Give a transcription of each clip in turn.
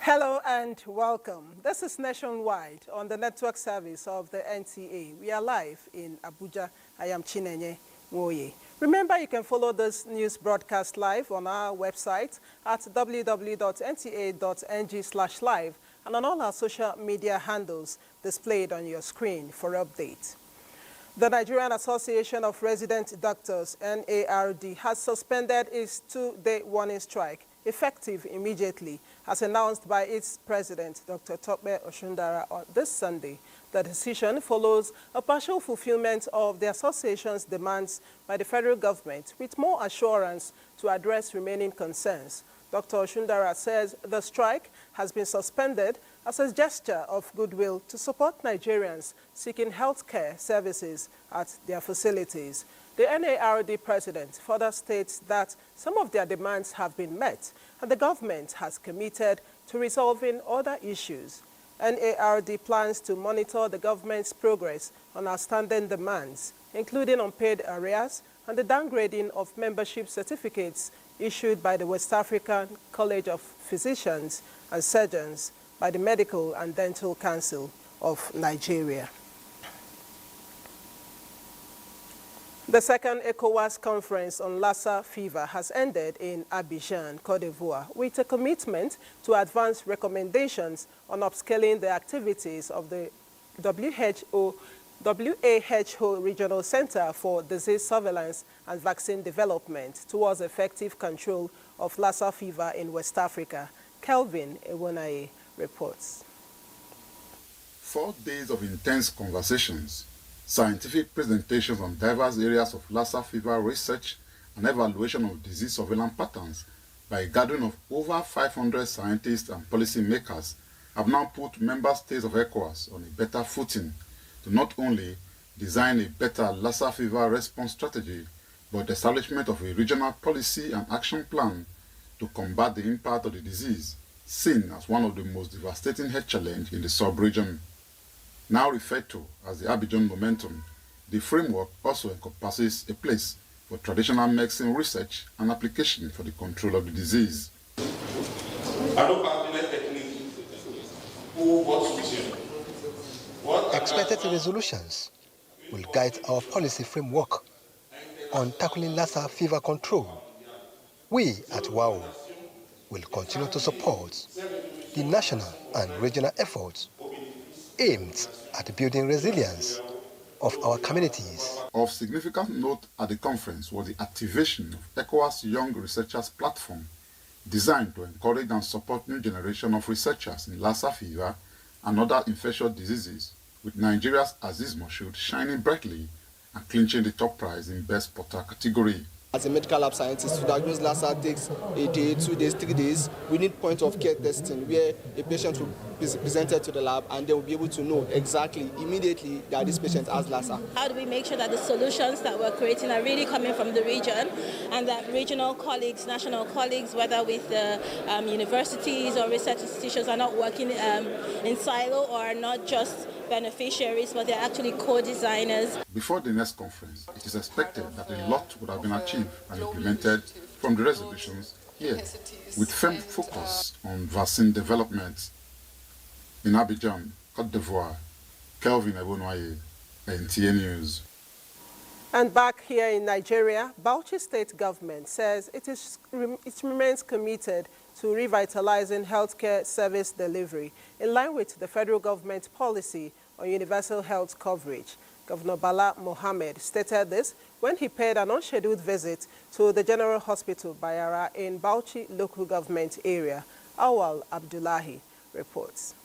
Hello and welcome. This is Nationwide on the network service of the NTA. We are live in Abuja. I am Chinenye Nwoye. Remember, you can follow this news broadcast live on our website at www.nta.ng/live and on all our social media handles displayed on your screen for updates. The Nigerian Association of Resident Doctors, NARD, has suspended its two-day warning strike, effective immediately, as announced by its president, Dr. Tokbe Oshundara, on this Sunday. The decision follows a partial fulfillment of the association's demands by the federal government, with more assurance to address remaining concerns. Dr. Oshundara says the strike has been suspended as a gesture of goodwill to support Nigerians seeking health care services at their facilities. The NARD president further states that some of their demands have been met and the government has committed to resolving other issues. NARD plans to monitor the government's progress on outstanding demands, including unpaid arrears and the downgrading of membership certificates issued by the West African College of Physicians and Surgeons by the Medical and Dental Council of Nigeria. The second ECOWAS conference on Lassa fever has ended in Abidjan, Côte d'Ivoire, with a commitment to advance recommendations on upscaling the activities of the WHO Regional Center for Disease Surveillance and Vaccine Development towards effective control of Lassa fever in West Africa. Kelvin Ewonaye reports. 4 days of intense conversations, scientific presentations on diverse areas of Lassa fever research and evaluation of disease surveillance patterns by a gathering of over 500 scientists and policymakers have now put member states of ECOWAS on a better footing to not only design a better Lassa fever response strategy, but the establishment of a regional policy and action plan to combat the impact of the disease, seen as one of the most devastating health challenges in the sub-region. Now referred to as the Abidjan Momentum, the framework also encompasses a place for traditional medicine research and application for the control of the disease. Expected resolutions will guide our policy framework on tackling Lassa fever control. We at WAO will continue to support the national and regional efforts aimed at building resilience of our communities. Of significant note at the conference was the activation of ECOWAS Young Researchers Platform, designed to encourage and support new generation of researchers in Lassa fever and other infectious diseases, with Nigeria's Aziz Moshood shining brightly and clinching the top prize in Best Porter category. As a medical lab scientist, to diagnose Lassa takes a day, 2 days, 3 days. We need point of care testing where a patient will be presented to the lab and they will be able to know exactly, immediately, that this patient has Lassa. How do we make sure that the solutions that we're creating are really coming from the region and that regional colleagues, national colleagues, whether with the universities or research institutions, are not working in silo or are not just beneficiaries, but they're actually co-designers. Before the next conference, it is expected that a lot would have been achieved and implemented from the resolutions here, with firm focus on vaccine development. In Abidjan, Côte d'Ivoire, Kelvin Ewonaye, NTA News. And back here in Nigeria, Bauchi State government says it remains committed to revitalizing healthcare service delivery in line with the federal government policy on universal health coverage. Governor Bala Mohammed stated this when he paid an unscheduled visit to the General Hospital Bayara in Bauchi local government area. Awal Abdullahi reports.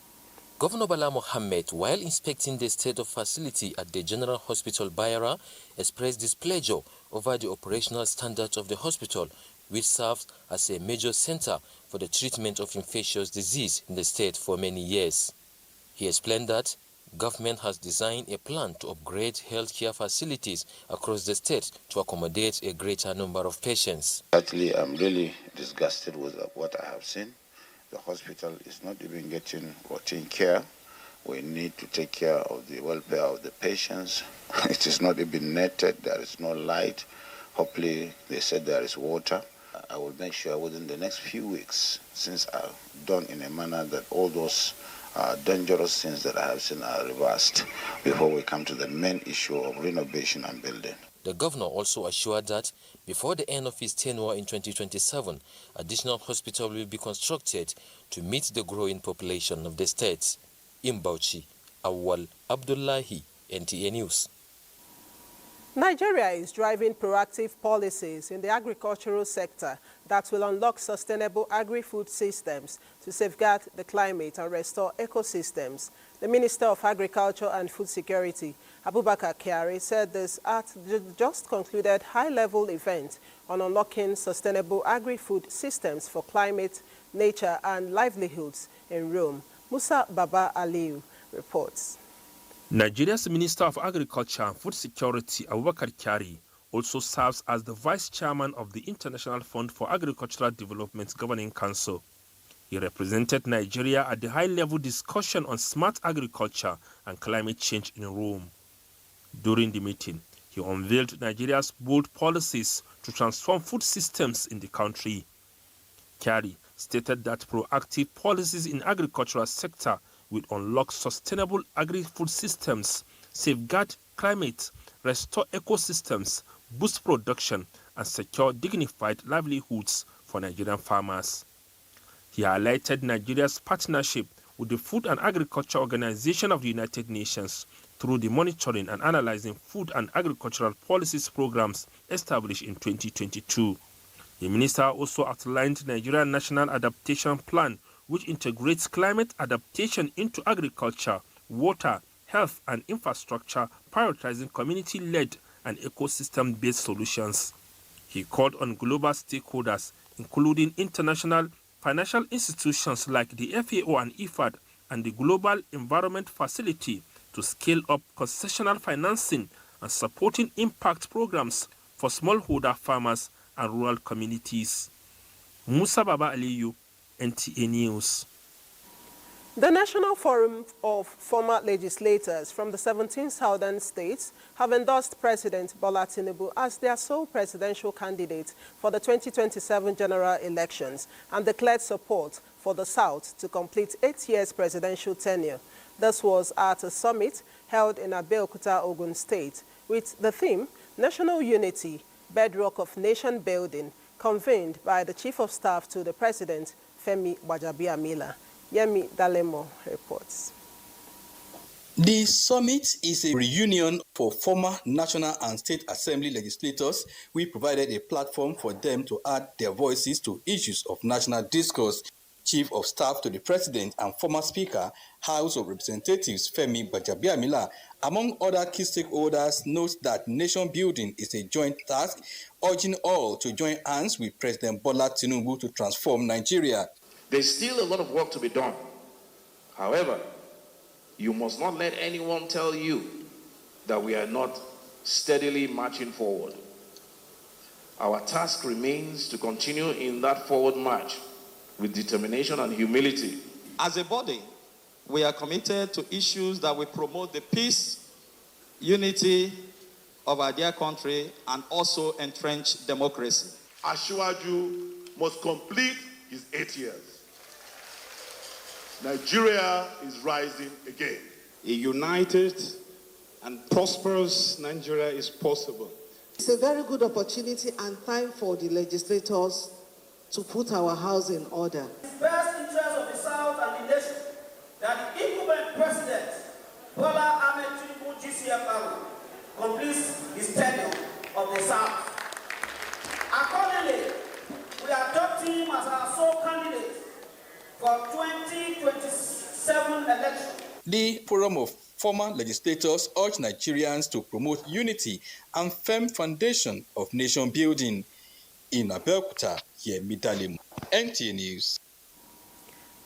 Governor Bala Mohammed, while inspecting the state of facility at the General Hospital Bayara, expressed displeasure over the operational standards of the hospital, which serves as a major center for the treatment of infectious disease in the state for many years. He explained that government has designed a plan to upgrade healthcare facilities across the state to accommodate a greater number of patients. Actually, I'm really disgusted with what I have seen. The hospital is not even getting routine care. We need to take care of the welfare of the patients. It is not even netted. There is no light. Hopefully, they said there is water. I will make sure within the next few weeks, since I've done in a manner that all those dangerous things that I have seen are reversed before we come to the main issue of renovation and building. The governor also assured that before the end of his tenure in 2027, additional hospitals will be constructed to meet the growing population of the state. In Bauchi, Awal Abdullahi, NTA News. Nigeria is driving proactive policies in the agricultural sector that will unlock sustainable agri-food systems to safeguard the climate and restore ecosystems. The Minister of Agriculture and Food Security, Abubakar Kyari, said this at the just concluded high-level event on unlocking sustainable agri-food systems for climate, nature and livelihoods in Rome. Musa Baba Aliyu reports. Nigeria's Minister of Agriculture and Food Security, Abubakar Kyari, also serves as the Vice Chairman of the International Fund for Agricultural Development Governing Council. He represented Nigeria at the high-level discussion on smart agriculture and climate change in Rome. During the meeting, he unveiled Nigeria's bold policies to transform food systems in the country. Kyari stated that proactive policies in the agricultural sector will unlock sustainable agri-food systems, safeguard climate, restore ecosystems, boost production, and secure dignified livelihoods for Nigerian farmers. He highlighted Nigeria's partnership with the Food and Agriculture Organization of the United Nations through the monitoring and analyzing food and agricultural policies programs established in 2022. The minister also outlined Nigerian National Adaptation Plan, which integrates climate adaptation into agriculture, water, health and infrastructure, prioritizing community-led and ecosystem-based solutions. He called on global stakeholders, including international financial institutions like the FAO and IFAD and the Global Environment Facility, to scale up concessional financing and supporting impact programs for smallholder farmers and rural communities. Musa Baba Aliyu, NTA News. The National Forum of Former Legislators from the 17 southern states have endorsed President Bola Tinubu as their sole presidential candidate for the 2027 general elections and declared support for the South to complete 8 years presidential tenure. This was at a summit held in Abuja, Ogun State, with the theme, National Unity, Bedrock of Nation Building, convened by the Chief of Staff to the President, Femi Gbajabiamila. Yemi Dalemo reports. The summit is a reunion for former National and State Assembly legislators. We provided a platform for them to add their voices to issues of national discourse. Chief of Staff to the President and former Speaker, House of Representatives Femi Gbajabiamila, among other key stakeholders, notes that nation building is a joint task, urging all to join hands with President Bola Tinubu to transform Nigeria. There's still a lot of work to be done. However, you must not let anyone tell you that we are not steadily marching forward. Our task remains to continue in that forward march with determination and humility. As a body, we are committed to issues that will promote the peace, unity of our dear country and also entrench democracy. Asiwaju must complete his 8 years. Nigeria is rising again. A united and prosperous Nigeria is possible. It's a very good opportunity and time for the legislators to put our house in order. It's the best interest of the South and the nation that the incumbent president, Bola Ahmed Tinubu GCFR, completes his tenure of the South. Accordingly, we adopt him as our sole candidate for 2027 election. The Forum of Former Legislators urged Nigerians to promote unity and firm foundation of nation building. In Abuja, Yemi Dalemo, NTA News.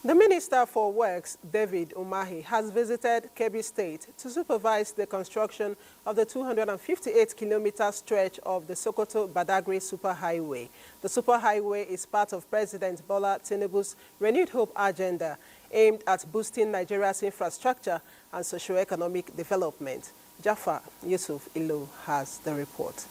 The Minister for Works, David Umahi, has visited Kebbi State to supervise the construction of the 258-kilometer stretch of the Sokoto-Badagry Superhighway. The superhighway is part of President Bola Tinubu's Renewed Hope agenda, aimed at boosting Nigeria's infrastructure and socio-economic development. Jafar Yusuf Ilo has the report.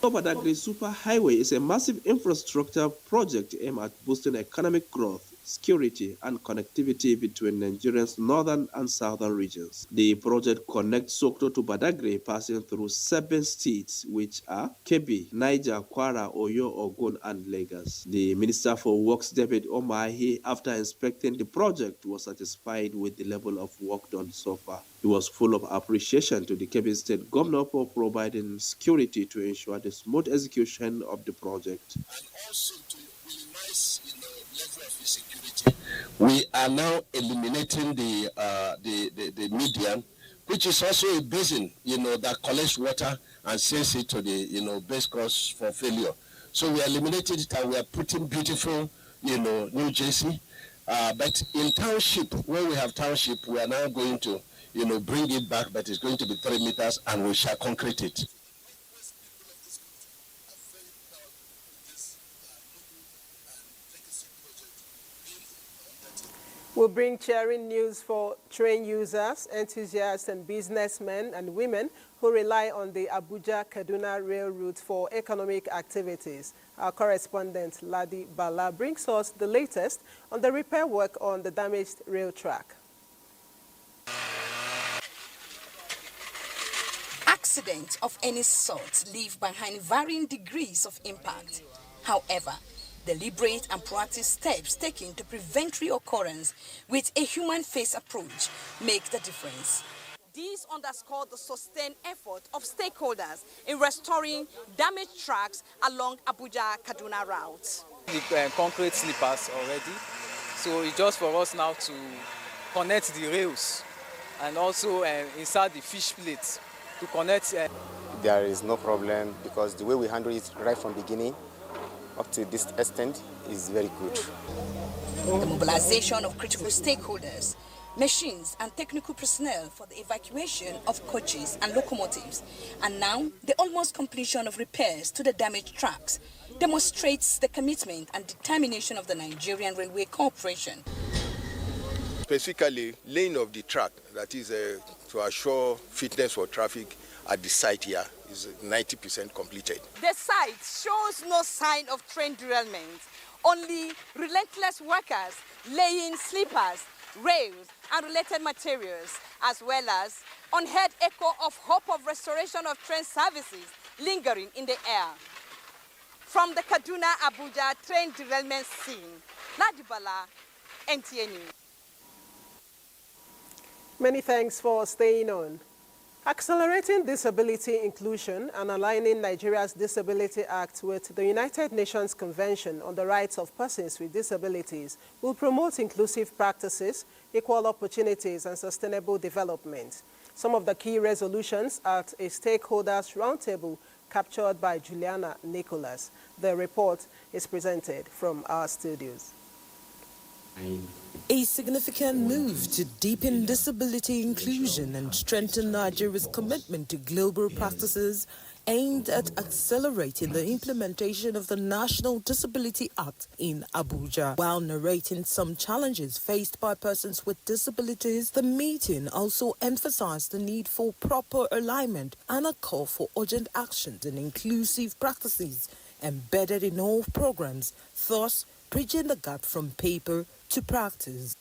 Badagry Superhighway is a massive infrastructure project aimed at boosting economic growth, security, and connectivity between Nigeria's northern and southern regions. The project connects Sokoto to Badagry, passing through 7 states, which are Kebbi, Niger, Kwara, Oyo, Ogun, and Lagos. The Minister for Works, David Omahi, after inspecting the project, was satisfied with the level of work done so far. He was full of appreciation to the Kebbi State Governor for providing security to ensure the smooth execution of the project. And also to minimize, level of insecurity, we are now eliminating the median, which is also a basin, that collects water and sends it to the, base course for failure. So we eliminated it and we are putting beautiful, New Jersey. But in township, where we have township, we are now going to, bring it back, but it's going to be 3 meters and we shall concrete it. We'll bring cheering news for train users, enthusiasts, and businessmen and women who rely on the Abuja-Kaduna rail route for economic activities. Our correspondent, Ladi Bala, brings us the latest on the repair work on the damaged rail track. Accidents of any sort leave behind varying degrees of impact. However, deliberate and proactive steps taken to prevent reoccurrence with a human-face approach make the difference. These underscore the sustained effort of stakeholders in restoring damaged tracks along Abuja-Kaduna route. The concrete slippers already, so it's just for us now to connect the rails and also insert the fish plates to connect. There is no problem because the way we handle it right from the beginning up to this extent is very good. The mobilization of critical stakeholders, machines and technical personnel for the evacuation of coaches and locomotives, and now the almost completion of repairs to the damaged tracks demonstrates the commitment and determination of the Nigerian Railway Corporation. Specifically, laying of the track, that is to assure fitness for traffic at the site here, is 90% completed. The site shows no sign of train derailment, only relentless workers laying sleepers, rails and related materials, as well as unheard echo of hope of restoration of train services lingering in the air. From the Kaduna-Abuja train derailment scene, Ladibala, NTA News. Many thanks for staying on. Accelerating disability inclusion and aligning Nigeria's Disability Act with the United Nations Convention on the Rights of Persons with Disabilities will promote inclusive practices, equal opportunities, and sustainable development. Some of the key resolutions at a stakeholders roundtable captured by Juliana Nicholas. The report is presented from our studios. A significant move to deepen disability inclusion and strengthen Nigeria's commitment to global practices aimed at accelerating the implementation of the National Disability Act in Abuja. While narrating some challenges faced by persons with disabilities, the meeting also emphasized the need for proper alignment and a call for urgent actions and inclusive practices embedded in all programs, thus bridging the gap from paper to practice.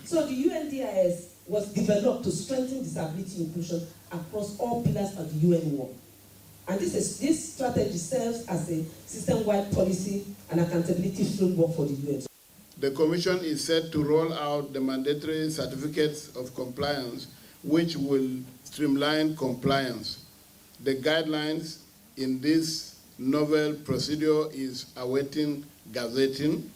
So the UNDIS was developed to strengthen disability inclusion across all pillars of the UN work. And this strategy serves as a system-wide policy and accountability framework for the UN. The Commission is set to roll out the mandatory certificates of compliance, which will streamline compliance. The guidelines in this novel procedure is awaiting gazetting.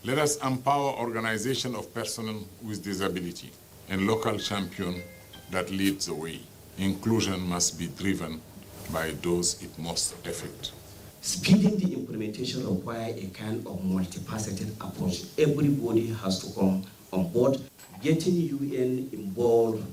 Let us empower organization of persons with disability and local champion that leads the way. Inclusion must be driven by those it most affect. Speeding the implementation requires a kind of multifaceted approach. Everybody has to come on board. Getting UN involved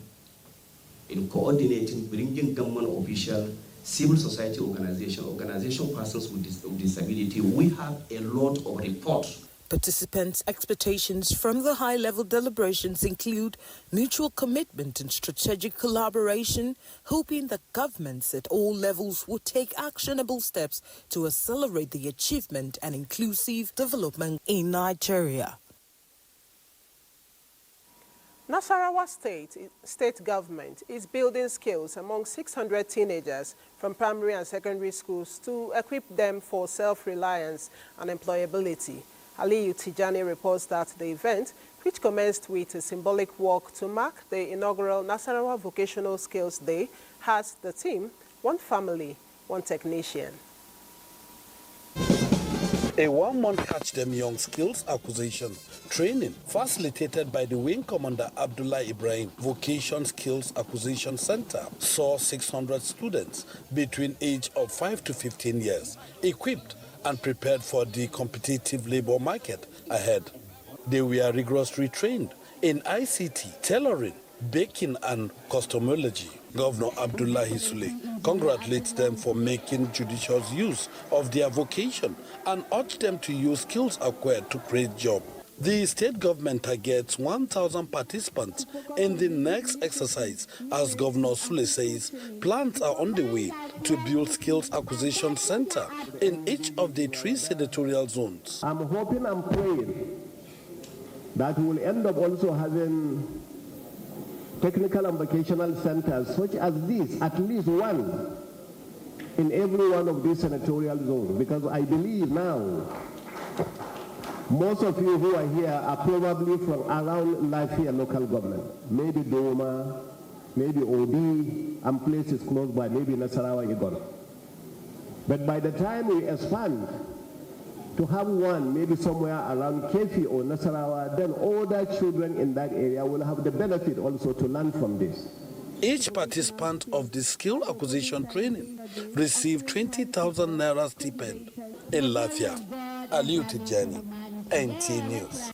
in coordinating, bringing government officials, civil society organization persons with disability. We have a lot of reports. Participants' expectations from the high-level deliberations include mutual commitment and strategic collaboration, hoping that governments at all levels will take actionable steps to accelerate the achievement and inclusive development in Nigeria. Nasarawa state government is building skills among 600 teenagers from primary and secondary schools to equip them for self-reliance and employability. Aliyu Tijani reports that the event, which commenced with a symbolic walk to mark the inaugural Nasarawa Vocational Skills Day, has the theme, One Family, One Technician. A one-month Catch Them Young Skills Acquisition training facilitated by the Wing Commander Abdullah Ibrahim Vocation Skills Acquisition Center saw 600 students between age of 5 to 15 years equipped and prepared for the competitive labor market ahead. They were rigorously trained in ICT, tailoring, baking and cosmetology. Governor Abdullahi Sule congratulates them for making judicious use of their vocation and urged them to use skills acquired to create jobs. The state government targets 1,000 participants in the next exercise. As Governor Sule says, plans are on the way to build skills acquisition center in each of the 3 senatorial zones. I'm hoping and praying that we will end up also having technical and vocational centers such as this, at least one in every one of these senatorial zones, because I believe now most of you who are here are probably from around Lafia local government, maybe Doma, maybe Obi, and places close by, maybe Nasarawa, Igor. But by the time we expand to have one, maybe somewhere around Kefi or Nasarawa, then all the children in that area will have the benefit also to learn from this. Each participant of the skill acquisition training received 20,000 naira stipend in Lafia. Aliyu Tijani, NTA News.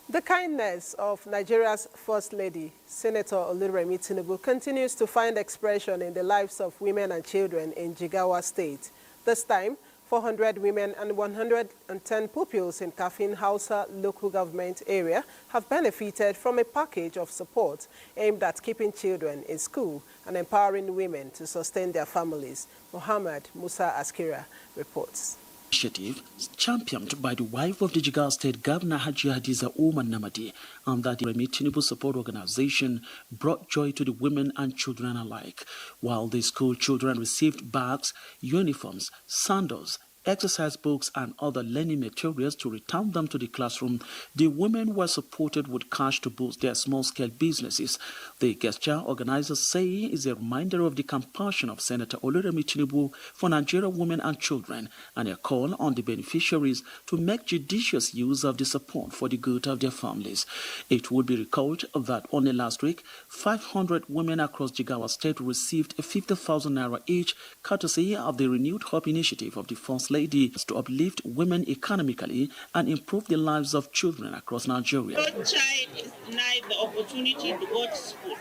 The kindness of Nigeria's First Lady, Senator Oluremi Tinubu, continues to find expression in the lives of women and children in Jigawa State. This time, 400 women and 110 pupils in Kafin Hausa local government area have benefited from a package of support aimed at keeping children in school and empowering women to sustain their families. Muhammad Musa Askira reports. Initiative championed by the wife of the Jigawa State Governor Haji Hadiza Oman Namadi and that the Oluremi Tinubu Support Organization brought joy to the women and children alike, while the school children received bags, uniforms, sandals, exercise books and other learning materials to return them to the classroom. The women were supported with cash to boost their small-scale businesses. The gesture, organizers say, is a reminder of the compassion of Senator Oluremi Tinubu for Nigerian women and children and a call on the beneficiaries to make judicious use of the support for the good of their families. It would be recalled that only last week, 500 women across Jigawa State received 50,000 naira each, courtesy of the Renewed Hope initiative of the First Lady to uplift women economically and improve the lives of children across Nigeria. No child is denied the opportunity to go to school.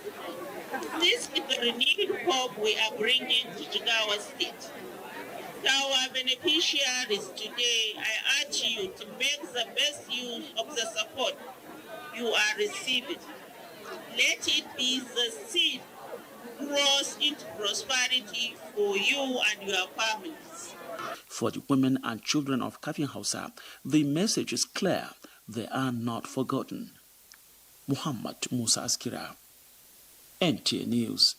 This is the renewed hope we are bringing to Jigawa State. To our beneficiaries today, I urge you to make the best use of the support you are receiving. Let it be the seed grows into prosperity for you and your families. For the women and children of Kafin Hausa, the message is clear. They are not forgotten. Muhammad Musa Askira, NTA News.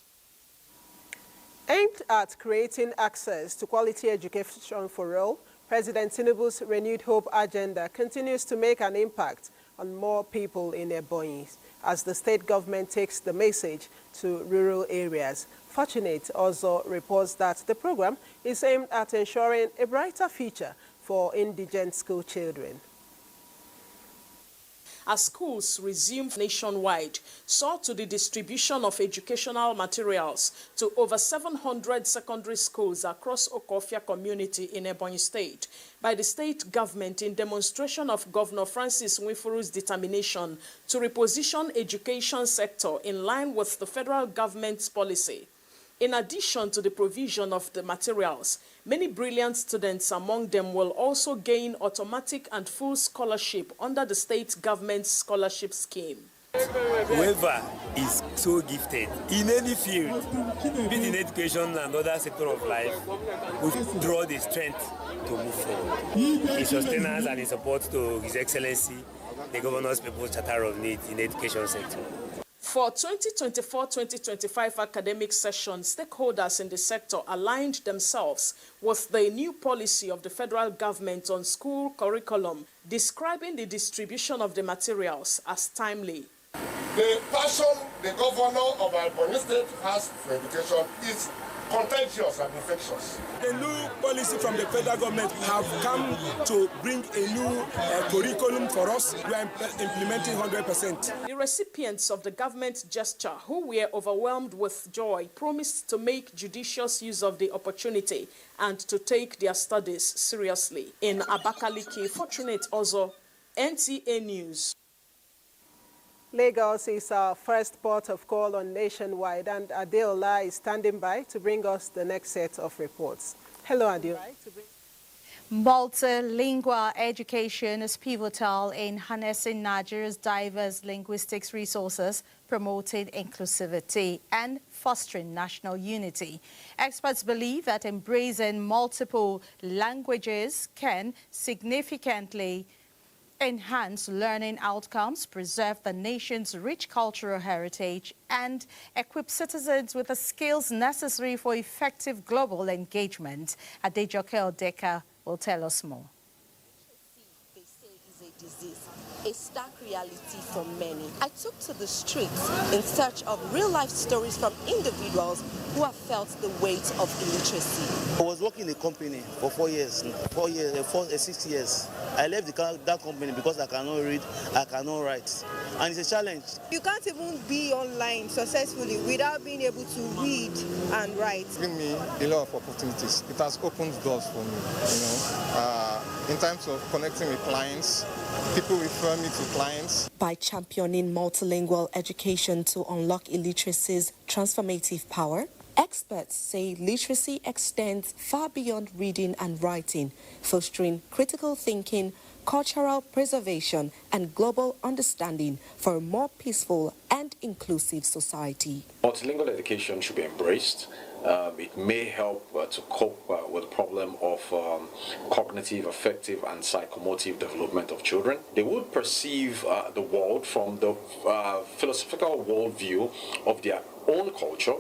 Aimed at creating access to quality education for all, President Tinubu's Renewed Hope agenda continues to make an impact on more people in Ebonyi as the state government takes the message to rural areas. Fortunate also reports that the program is aimed at ensuring a brighter future for indigent school children. As schools resumed nationwide, saw to the distribution of educational materials to over 700 secondary schools across Okofia community in Ebonyi State by the state government in demonstration of Governor Francis Nwifuru's determination to reposition education sector in line with the federal government's policy. In addition to the provision of the materials, many brilliant students among them will also gain automatic and full scholarship under the state government's scholarship scheme. Whoever is so gifted in any field, be it in education and other sector of life, will draw the strength to move forward. In sustenance and in support to His Excellency, the Governor's People's Charter of Need in the education sector. For 2024-2025 academic session, stakeholders in the sector aligned themselves with the new policy of the federal government on school curriculum, describing the distribution of the materials as timely. The passion the governor of Ebonyi State has for education is contagious and infectious. The new policy from the federal government have come to bring a new curriculum for us. We are implementing 100%. The recipients of the government gesture, who were overwhelmed with joy, promised to make judicious use of the opportunity and to take their studies seriously. In Abakaliki, Fortunate Ozo, NTA News. Lagos is our first port of call on Nationwide, and Adeola is standing by to bring us the next set of reports. Hello, Adeola. Multilingual education is pivotal in harnessing Nigeria's diverse linguistics resources, promoting inclusivity and fostering national unity. Experts believe that embracing multiple languages can significantly enhance learning outcomes, preserve the nation's rich cultural heritage, and equip citizens with the skills necessary for effective global engagement. Adejoke Odeka will tell us more. They say is a disease, a stark reality for many. I took to the streets in search of real-life stories from individuals who have felt the weight of illiteracy. I was working in a company for 4 years, 6 years. I left that company because I cannot read, I cannot write. And it's a challenge. You can't even be online successfully without being able to read and write. It's given me a lot of opportunities. It has opened doors for me, in terms of connecting with clients. People refer me to clients. By championing multilingual education to unlock illiteracy's transformative power, experts say literacy extends far beyond reading and writing, fostering critical thinking, cultural preservation, and global understanding for a more peaceful and inclusive society. Multilingual education should be embraced. It may help to cope with the problem of cognitive, affective, and psychomotive development of children. They would perceive the world from the philosophical worldview of their own culture,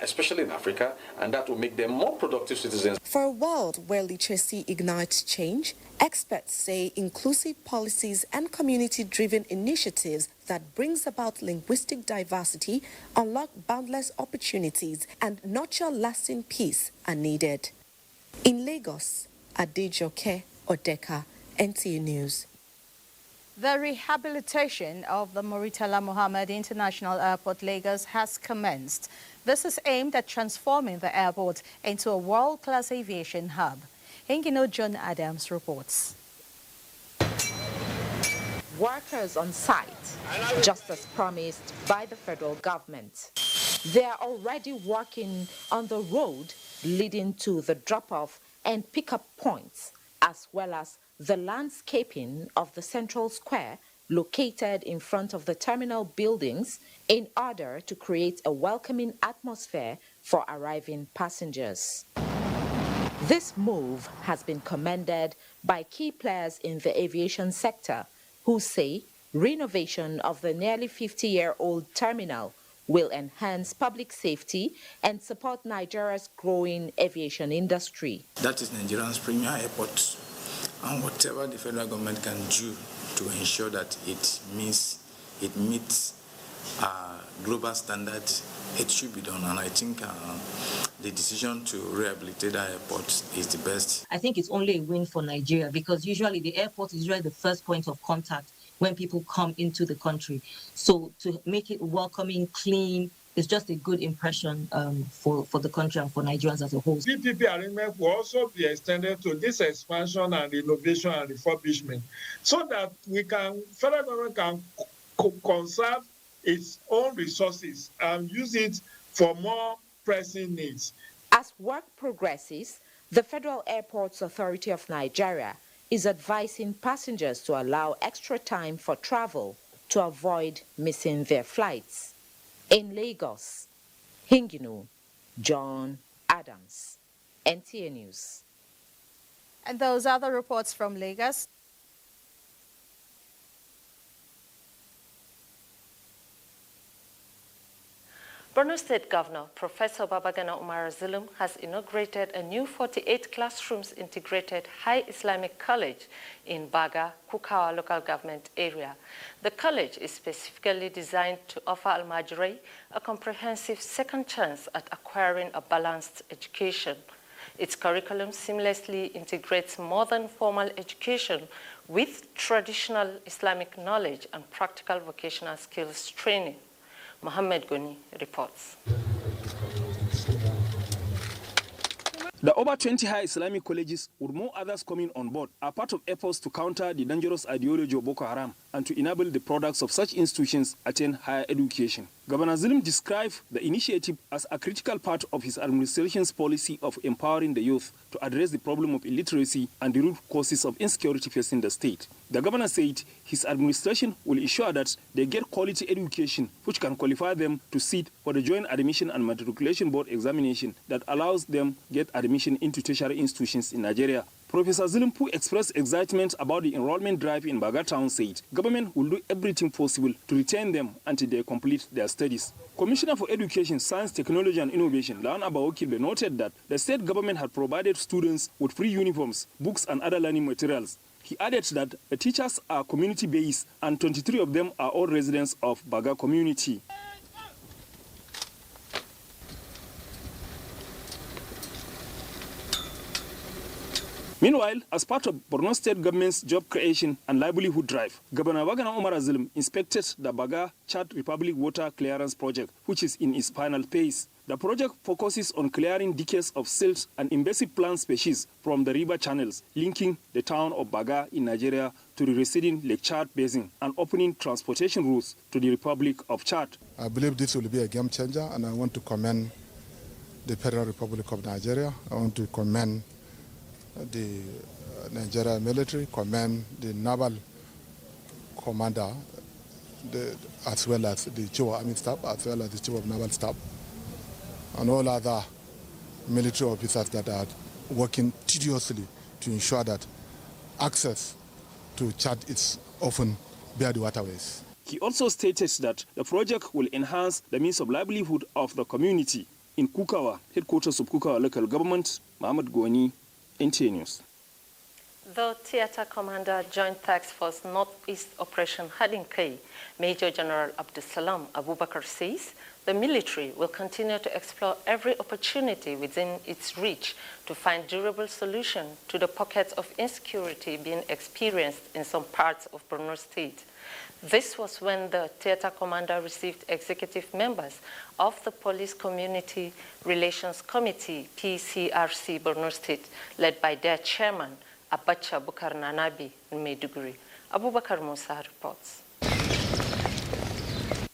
especially in Africa, and that will make them more productive citizens. For a world where literacy ignites change, experts say inclusive policies and community-driven initiatives that brings about linguistic diversity, unlock boundless opportunities, and nurture lasting peace are needed. In Lagos, Adejoke Odeka, NTA News. The rehabilitation of the Muritala Mohammed International Airport, Lagos, has commenced. This is aimed at transforming the airport into a world-class aviation hub. Engino John Adams reports. Workers on site, just as promised by the federal government. They are already working on the road leading to the drop-off and pick-up points, as well as the landscaping of the central square located in front of the terminal buildings in order to create a welcoming atmosphere for arriving passengers. This move has been commended by key players in the aviation sector who say renovation of the nearly 50-year-old terminal will enhance public safety and support Nigeria's growing aviation industry. That is Nigeria's premier airport. And whatever the federal government can do to ensure that it meets global standards, it should be done. And I think the decision to rehabilitate our airport is the best. I think it's only a win for Nigeria because usually the airport is usually the first point of contact when people come into the country. So to make it welcoming, clean, it's just a good impression for the country and for Nigerians as a whole. PPP arrangement will also be extended to this expansion and innovation and refurbishment so that federal government can conserve its own resources and use it for more pressing needs. As work progresses, the Federal Airports Authority of Nigeria is advising passengers to allow extra time for travel to avoid missing their flights. In Lagos, Hinginu, John Adams, NTA News. And those are the reports from Lagos. Borno State Governor Professor Babagana Umar Zulum has inaugurated a new 48 classrooms integrated high Islamic college in Baga, Kukawa local government area. The college is specifically designed to offer Al-Majri a comprehensive second chance at acquiring a balanced education. Its curriculum seamlessly integrates modern formal education with traditional Islamic knowledge and practical vocational skills training. Mohammed Goni reports. The over 20 high Islamic colleges, with more others coming on board, are part of efforts to counter the dangerous ideology of Boko Haram and to enable the products of such institutions attain higher education. Governor Zulum described the initiative as a critical part of his administration's policy of empowering the youth to address the problem of illiteracy and the root causes of insecurity facing the state. The governor said his administration will ensure that they get quality education which can qualify them to sit for the Joint Admission and Matriculation Board examination that allows them get admission into tertiary institutions in Nigeria. Professor Zulum, who expressed excitement about the enrollment drive in Baga town, said government will do everything possible to retain them until they complete their studies. Commissioner for Education, Science, Technology and Innovation, Lawan Abawokilbe, noted that the state government had provided students with free uniforms, books and other learning materials. He added that the teachers are community-based and 23 of them are all residents of Baga community. Meanwhile, as part of Borno State government's job creation and livelihood drive, Governor Babagana Umar Zulum inspected the Baga Chad Republic Water Clearance Project, which is in its final phase. The project focuses on clearing decades of silt and invasive plant species from the river channels, linking the town of Baga in Nigeria to the receding Lake Chad basin and opening transportation routes to the Republic of Chad. I believe this will be a game changer, and I want to commend the Federal Republic of Nigeria. I want to commend the Nigerian military, commend the naval commander, as well as the Chief of Army Staff, as well as the Chief of Naval Staff, and all other military officers that are working tediously to ensure that access to Chad is often via the waterways. He also stated that the project will enhance the means of livelihood of the community. In Kukawa, headquarters of Kukawa local government, Mohammed Goni, NTA News. The Theatre Commander Joint Task Force Northeast Operation Hadinkai, Major General Abdusalam Abubakar says the military will continue to explore every opportunity within its reach to find durable solution to the pockets of insecurity being experienced in some parts of Borno State. This was when the theater commander received executive members of the Police Community Relations Committee, PCRC Borno State, led by their chairman, Abacha Bukar Nanabi in Maiduguri. Abubakar Musa reports.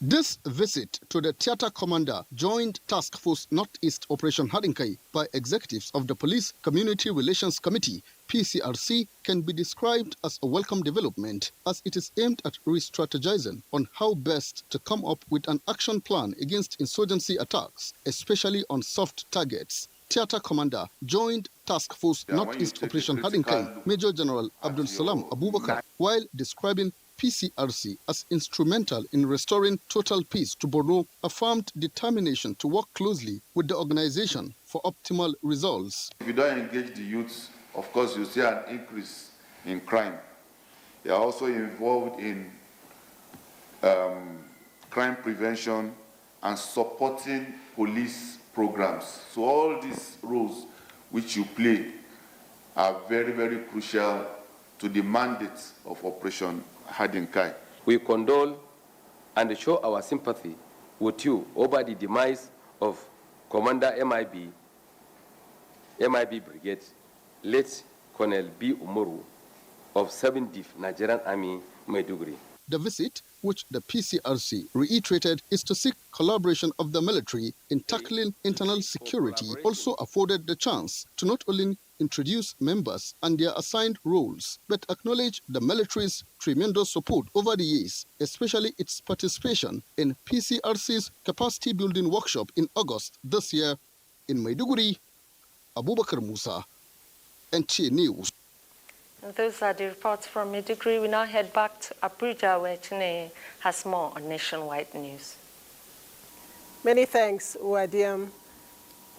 This visit to the Theatre Commander Joint Task Force Northeast Operation Hadinkai by executives of the Police Community Relations Committee, PCRC, can be described as a welcome development, as it is aimed at re-strategizing on how best to come up with an action plan against insurgency attacks, especially on soft targets. Theatre Commander Joint Task Force Northeast Operation Hadinkai, Major General Abdul Salam Abubakar, while describing PCRC as instrumental in restoring total peace to Borno, affirmed determination to work closely with the organization for optimal results. If you don't engage the youths, of course you see an increase in crime. They are also involved in crime prevention and supporting police programs. So all these roles which you play are very, very crucial to the mandate of Operation Hadinkai. We condole and show our sympathy with you over the demise of Commander MIB Brigade, late Colonel B. Umoru of 7th Nigerian Army, Maiduguri. The visit, which the PCRC reiterated is to seek collaboration of the military in tackling internal security, also afforded the chance to not only introduce members and their assigned roles, but acknowledge the military's tremendous support over the years, especially its participation in PCRC's capacity building workshop in August this year in Maiduguri. Abubakar Musa, NTA News. And those are the reports from Maiduguri. We now head back to Abuja, where Chine has more on nationwide news. Many thanks, Wadiam.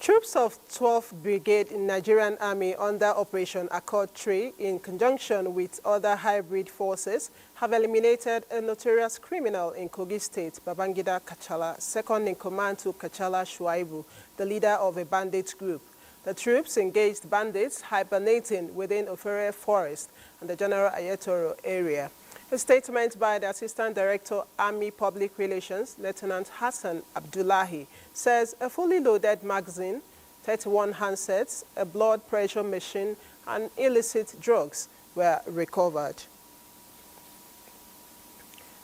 Troops of 12th Brigade in Nigerian Army under Operation Accord 3, in conjunction with other hybrid forces, have eliminated a notorious criminal in Kogi State, Babangida Kachala, second in command to Kachala Shuaibu, the leader of a bandit group. The troops engaged bandits hibernating within Ofere Forest and the General Ayetoro area. A statement by the Assistant Director, Army Public Relations, Lieutenant Hassan Abdullahi, says a fully loaded magazine, 31 handsets, a blood pressure machine, and illicit drugs were recovered.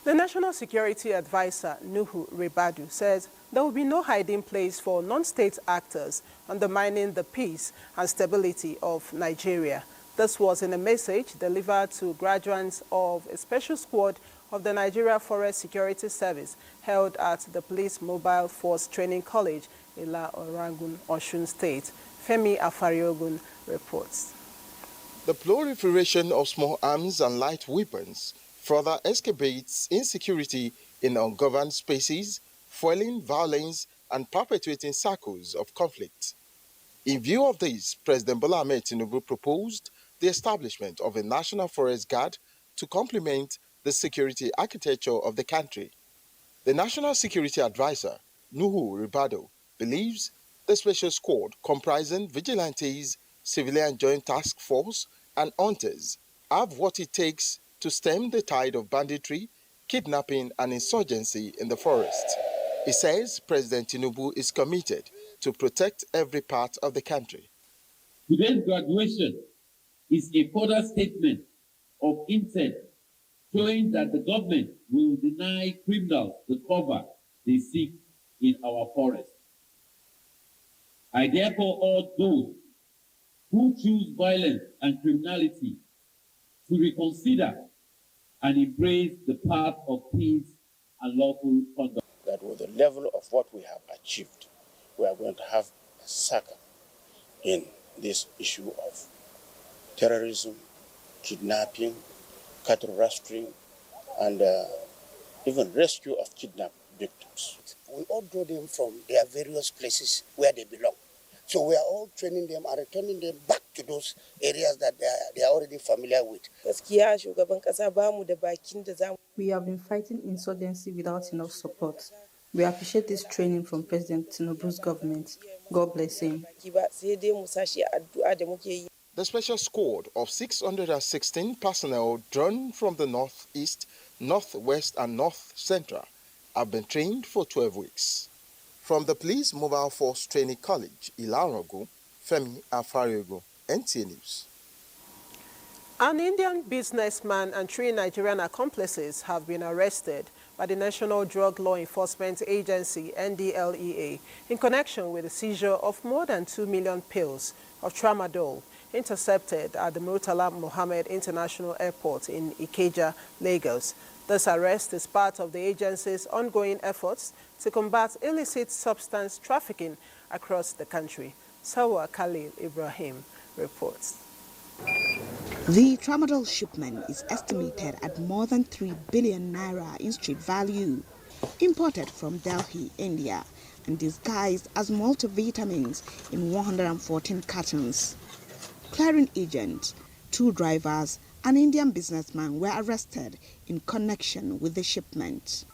The National Security Advisor, Nuhu Ribadu, says there will be no hiding place for non-state actors undermining the peace and stability of Nigeria. This was in a message delivered to graduates of a special squad of the Nigeria Forest Security Service held at the Police Mobile Force Training College in La Orangun, Osun State. Femi Afariogun reports. The proliferation of small arms and light weapons further escalates insecurity in ungoverned spaces, fueling violence and perpetuating cycles of conflict. In view of this, President Bola Ahmed Tinubu proposed the establishment of a National Forest Guard to complement the security architecture of the country. The National Security Advisor, Nuhu Ribado, believes the special squad comprising vigilantes, civilian joint task force, and hunters have what it takes to stem the tide of banditry, kidnapping, and insurgency in the forest. He says President Tinubu is committed to protect every part of the country. Today's graduation is a further statement of intent showing that the government will deny criminals the cover they seek in our forest. I therefore urge those who choose violence and criminality to reconsider and embrace the path of peace and lawful conduct. That with the level of what we have achieved, we are going to have a saga in this issue of terrorism, kidnapping, cattle rustling, and even rescue of kidnapped victims. We all draw them from their various places where they belong. So we are all training them and returning them back to those areas that they are already familiar with. We have been fighting insurgency without enough support. We appreciate this training from President Tinubu's government. God bless him. The special squad of 616 personnel drawn from the northeast, northwest, and north central have been trained for 12 weeks. From the Police Mobile Force Training College, Ilarogo, Femi Afariogo, NTA News. An Indian businessman and 3 Nigerian accomplices have been arrested by the National Drug Law Enforcement Agency, NDLEA, in connection with the seizure of more than 2 million pills of tramadol intercepted at the Murtala Mohammed International Airport in Ikeja, Lagos. This arrest is part of the agency's ongoing efforts to combat illicit substance trafficking across the country. Sawa Khalil Ibrahim reports. The tramadol shipment is estimated at more than 3 billion naira in street value, imported from Delhi, India, and disguised as multivitamins in 114 cartons. Clearing agents, 2 drivers, and Indian businessman were arrested in connection with the shipment.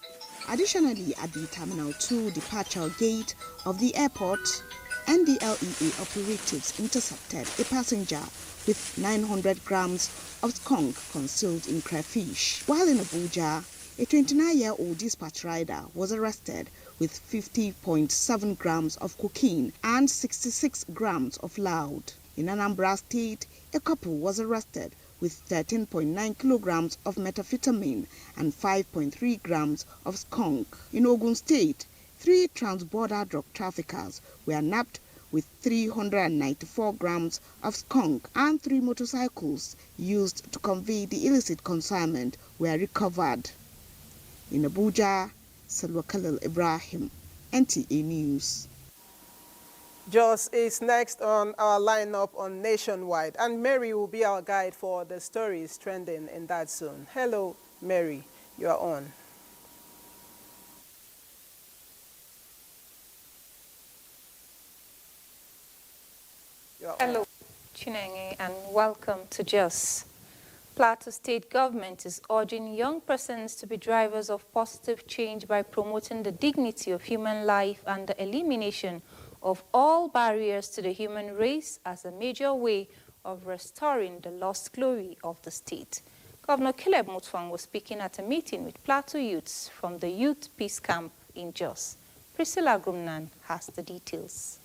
Additionally, at the Terminal 2 departure gate of the airport, NDLEA operatives intercepted a passenger with 900 grams of skunk concealed in crayfish. While in Abuja, a 29-year-old dispatch rider was arrested with 50.7 grams of cocaine and 66 grams of loud. In Anambra State, a couple was arrested with 13.9 kilograms of methamphetamine and 5.3 grams of skunk. In Ogun State, 3 transborder drug traffickers were nabbed with 394 grams of skunk, and 3 motorcycles used to convey the illicit consignment were recovered. In Abuja, Salwa Khalil Ibrahim, NTA News. Jos is next on our lineup on Nationwide, and Mary will be our guide for the stories trending in that zone. Hello, Mary, you are on. Hello, Chinenge, and welcome to Jos. Plateau State government is urging young persons to be drivers of positive change by promoting the dignity of human life and the elimination of all barriers to the human race as a major way of restoring the lost glory of the state. Governor Caleb Mutfwang was speaking at a meeting with Plateau youths from the Youth Peace Camp in Jos. Priscilla Grumnan has the details.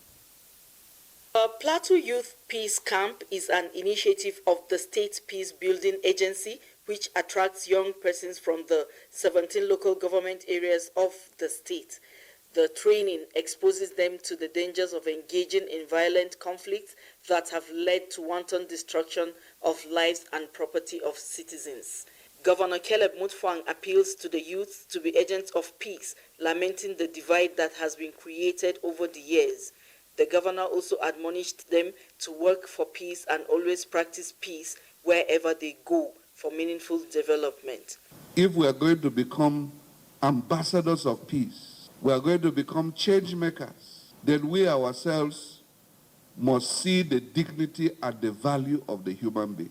The Plateau Youth Peace Camp is an initiative of the State Peace Building Agency, which attracts young persons from the 17 local government areas of the state. The training exposes them to the dangers of engaging in violent conflicts that have led to wanton destruction of lives and property of citizens. Governor Caleb Mutfwang appeals to the youth to be agents of peace, lamenting the divide that has been created over the years. The governor also admonished them to work for peace and always practice peace wherever they go for meaningful development. If we are going to become ambassadors of peace, we are going to become change makers, then we ourselves must see the dignity and the value of the human being.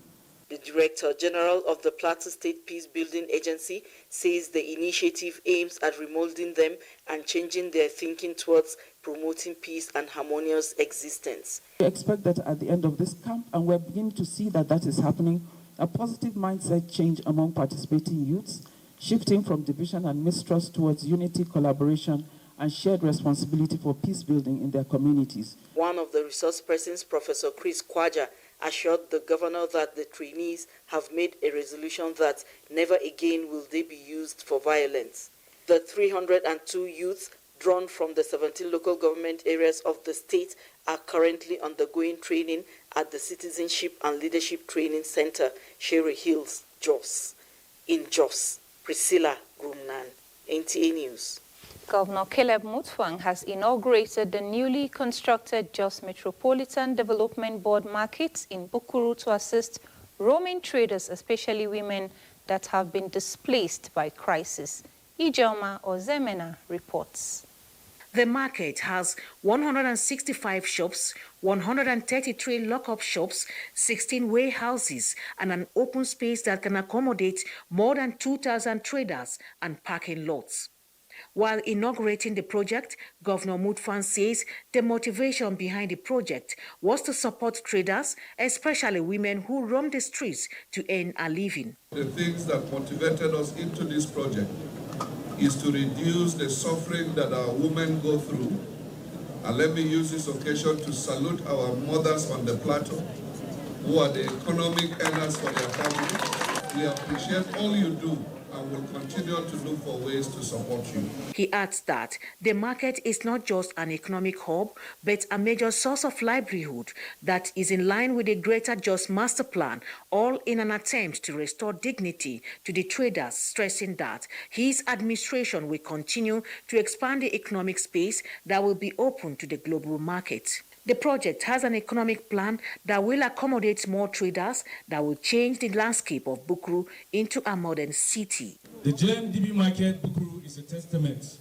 The Director General of the Plateau State Peace Building Agency says the initiative aims at remolding them and changing their thinking towards promoting peace and harmonious existence. We expect that at the end of this camp, and we're beginning to see that that is happening, a positive mindset change among participating youths, shifting from division and mistrust towards unity, collaboration, and shared responsibility for peace building in their communities. One of the resource persons, Professor Chris Kwaja, assured the governor that the trainees have made a resolution that never again will they be used for violence. The 302 youths drawn from the 17 local government areas of the state are currently undergoing training at the Citizenship and Leadership Training Center, Sherry Hills, Jos. In Jos, Priscilla Grumnan, NTA News. Governor Caleb Mutfwang has inaugurated the newly constructed Jos Metropolitan Development Board markets in Bukuru to assist roaming traders, especially women that have been displaced by crisis. Ijoma Ozemena reports. The market has 165 shops, 133 lock-up shops, 16 warehouses, and an open space that can accommodate more than 2,000 traders and parking lots. While inaugurating the project, Governor Mutfwang says the motivation behind the project was to support traders, especially women who roam the streets to earn a living. The things that motivated us into this project is to reduce the suffering that our women go through. And let me use this occasion to salute our mothers on the plateau, who are the economic earners for their families. We appreciate all you do and will continue to look for ways to support you. He adds that the market is not just an economic hub, but a major source of livelihood that is in line with the Greater Jos Master Plan, all in an attempt to restore dignity to the traders, stressing that his administration will continue to expand the economic space that will be open to the global market. The project has an economic plan that will accommodate more traders that will change the landscape of Bukuru into a modern city. The JMDB market Bukuru is a testament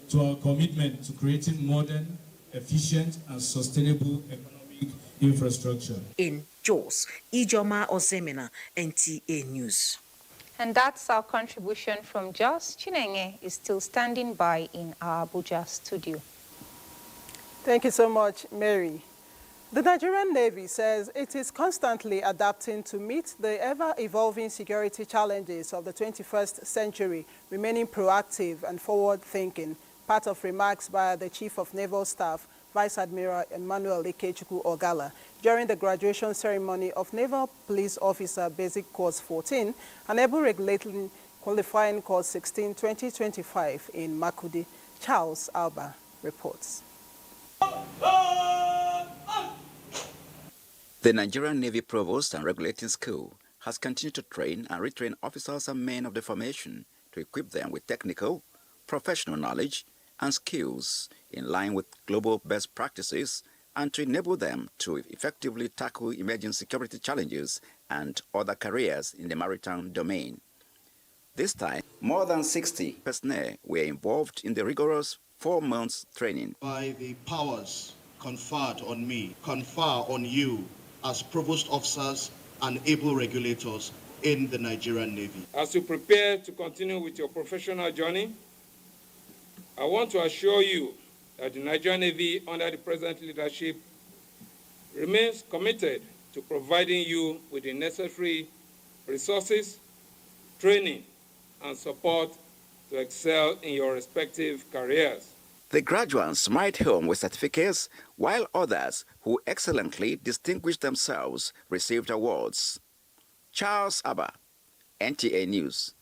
to our commitment to creating modern, efficient, and sustainable economic infrastructure. In Jos, Ijoma Ozemena, NTA News. And that's our contribution from Jos. Chinenge is still standing by in our Abuja studio. Thank you so much, Mary. The Nigerian Navy says it is constantly adapting to meet the ever-evolving security challenges of the 21st century, remaining proactive and forward-thinking, part of remarks by the Chief of Naval Staff, Vice Admiral Emmanuel Ikechukwu Ogala during the graduation ceremony of Naval Police Officer Basic Course 14 and Able Regulating Qualifying Course 16 2025 in Makudi. Charles Alba reports. The Nigerian Navy Provost and Regulating School has continued to train and retrain officers and men of the formation to equip them with technical, professional knowledge and skills in line with global best practices and to enable them to effectively tackle emerging security challenges and other careers in the maritime domain. This time, more than 60 personnel were involved in the rigorous 4 months training. By the powers conferred on me, confer on you as provost officers and able regulators in the Nigerian Navy. As you prepare to continue with your professional journey, I want to assure you that the Nigerian Navy, under the present leadership, remains committed to providing you with the necessary resources, training, and support to excel in your respective careers. The graduates might home with certificates, while others who excellently distinguished themselves received awards. Charles Abba, NTA News.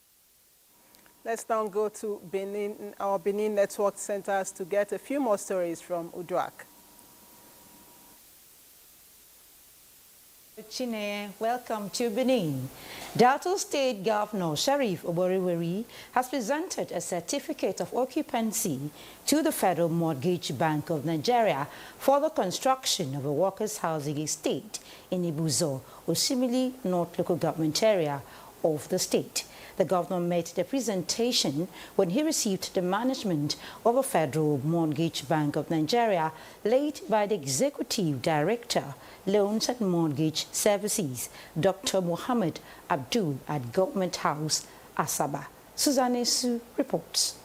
Let's now go to Benin, our Benin network centers to get a few more stories from Uduak. Chine, welcome to Benin. Delta State Governor Sheriff Oboriweri has presented a certificate of occupancy to the Federal Mortgage Bank of Nigeria for the construction of a workers' housing estate in Abuja, Osimili North Local Government Area of the state. The governor made the presentation when he received the management of a Federal Mortgage Bank of Nigeria, led by the Executive Director, Loans and Mortgage Services, Dr. Mohammed Abdul at Government House, Asaba. Suzanne Su reports.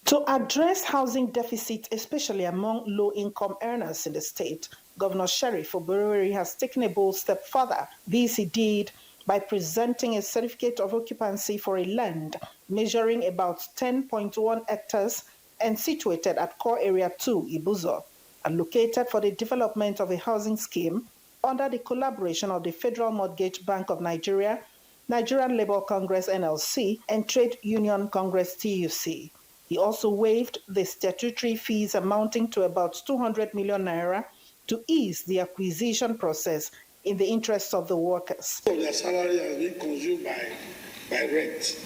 To address housing deficit, especially among low-income earners in the state, Governor Sheriff Oboriweri has taken a bold step further. This he did by presenting a certificate of occupancy for a land measuring about 10.1 hectares and situated at Core Area 2, Abuja, and located for the development of a housing scheme under the collaboration of the Federal Mortgage Bank of Nigeria, Nigerian Labour Congress NLC, and Trade Union Congress TUC. He also waived the statutory fees amounting to about 200 million naira to ease the acquisition process in the interests of the workers. Their salary has been consumed by rent.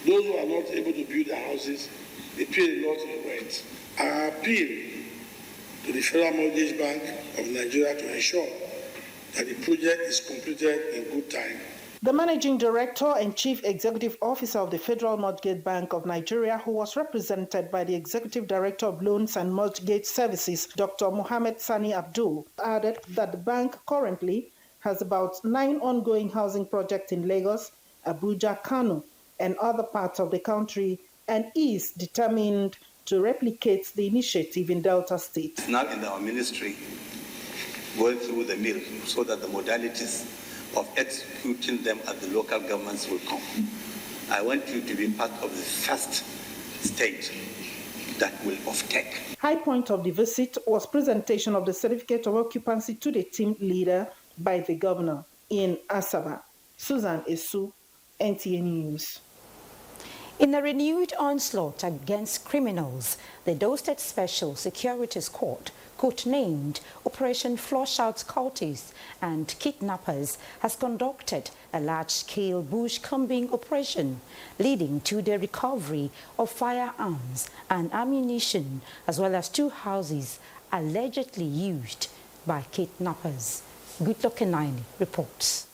Those who are not able to build their houses, they pay a lot in rent. I appeal to the Federal Mortgage Bank of Nigeria to ensure that the project is completed in good time. The Managing Director and Chief Executive Officer of the Federal Mortgage Bank of Nigeria, who was represented by the Executive Director of Loans and Mortgage Services, Dr. Mohammed Sani Abdul, added that the bank currently has about 9 ongoing housing projects in Lagos, Abuja, Kano, and other parts of the country, and is determined to replicate the initiative in Delta State. It's now in our ministry going through the mill so that the modalities of executing them at the local governments will come. I want you to be part of the first stage that will offtake. High point of the visit was presentation of the certificate of occupancy to the team leader by the governor in Asaba. Susan Esu, NTA News. In a renewed onslaught against criminals, the Edo State Special Securities Court, codenamed Operation Flush Out Cultists and Kidnappers, has conducted a large-scale bush combing operation, leading to the recovery of firearms and ammunition, as well as 2 houses allegedly used by kidnappers. Goodluck Kenaini reports.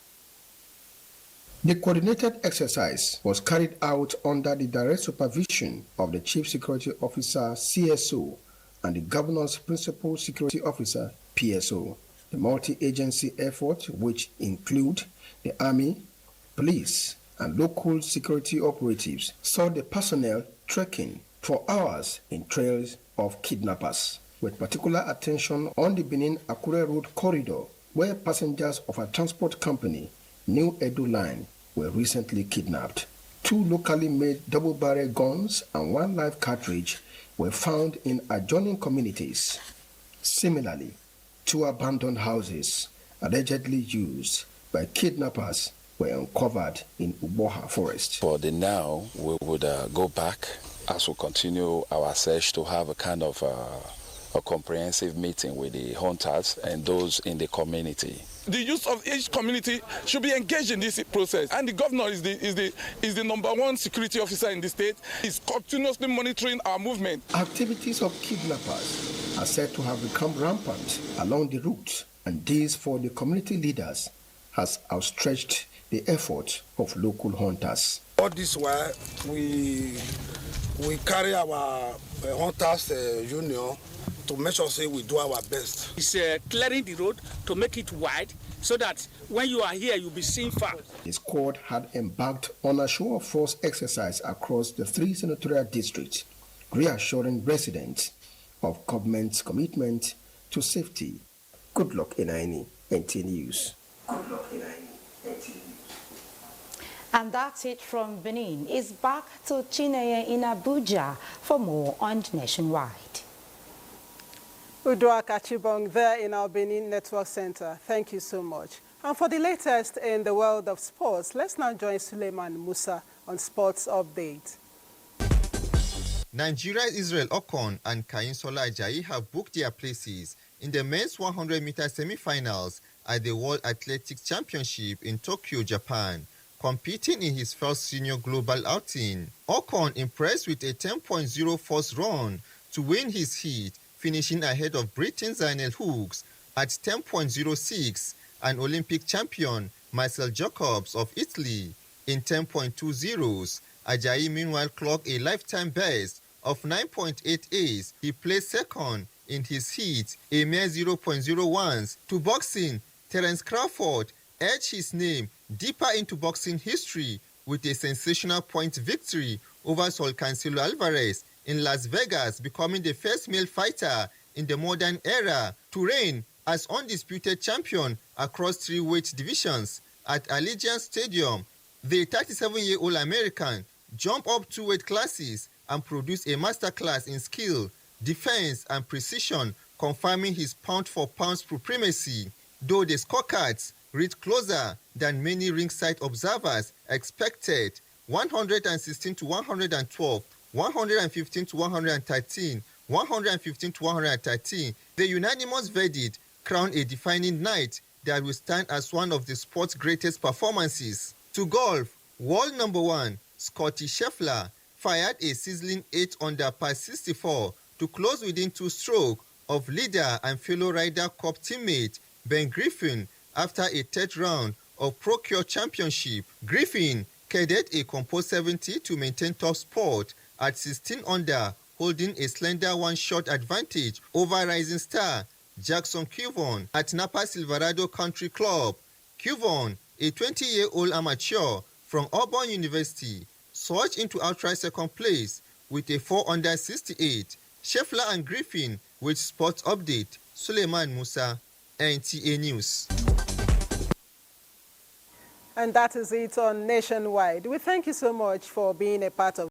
The coordinated exercise was carried out under the direct supervision of the Chief Security Officer, CSO, and the Governor's Principal Security Officer, PSO. The multi-agency effort, which include the Army, police, and local security operatives, saw the personnel trekking for hours in trails of kidnappers, with particular attention on the Benin-Akure Road corridor, where passengers of a transport company, New Edo Line, were recently kidnapped. 2 locally made double-barrel guns and 1 live cartridge were found in adjoining communities. Similarly, 2 abandoned houses allegedly used by kidnappers were uncovered in Abuja forest. For the now, we would go back as we continue our search to have a kind of a comprehensive meeting with the hunters and those in the community. The youth of each community should be engaged in this process, and the governor is the #1 security officer in the state. He's continuously monitoring our movement. Activities of kidnappers are said to have become rampant along the route, and this for the community leaders has outstretched the effort of local hunters. All this while, we carry our hunters union to make sure say we do our best. It's clearing the road to make it wide so that when you are here, you'll be seen far. The squad had embarked on a show of force exercise across the 3 senatorial districts, reassuring residents of government's commitment to safety. Good luck, Inaini, NTA News. Good luck, Inaini, NTA News. And that's it from Benin. It's back to Chineye in Abuja for more on Nationwide. Udwa Kachibong there in our Benin Network Center. Thank you so much. And for the latest in the world of sports, let's now join Suleiman Musa on Sports Update. Nigeria's Israel Okon and Kayinsola Ajayi have booked their places in the men's 100-meter semi-finals at the World Athletics Championship in Tokyo, Japan, competing in his first senior global outing. Okon impressed with a 10.04 run to win his heat, finishing ahead of Britain's Zainel Hooks at 10.06 and Olympic champion Marcel Jacobs of Italy in 10.20s. Ajayi meanwhile clocked a lifetime best of 9.88. He placed second in his heat, a mere 0.01s. To boxing, Terence Crawford edged his name deeper into boxing history with a sensational point victory over Saul Cancelo Alvarez in Las Vegas, becoming the first male fighter in the modern era to reign as undisputed champion across 3 weight divisions at Allegiant Stadium. The 37-year-old American jumped up 2 weight classes and produced a masterclass in skill, defense, and precision, confirming his pound-for-pound supremacy, though the scorecards read closer than many ringside observers expected. 116 to 112, 115 to 113, 115 to 113. The unanimous verdict crowned a defining night that will stand as one of the sport's greatest performances. To golf, world #1 Scottie Scheffler fired a sizzling 8 under par 64 to close within 2 strokes of leader and fellow Ryder Cup teammate Ben Griffin after a 3rd round of Procure Championship. Griffin caddied a composed 70 to maintain top spot at 16 under, holding a slender 1-shot advantage over rising star Jackson Cuvon at Napa Silverado Country Club. Cuvon, a 20-year-old amateur from Auburn University, surged into outright second place with a 4 under 68. Scheffler and Griffin with Sports Update. Suleiman Musa, NTA News. And that is it on Nationwide. We thank you so much for being a part of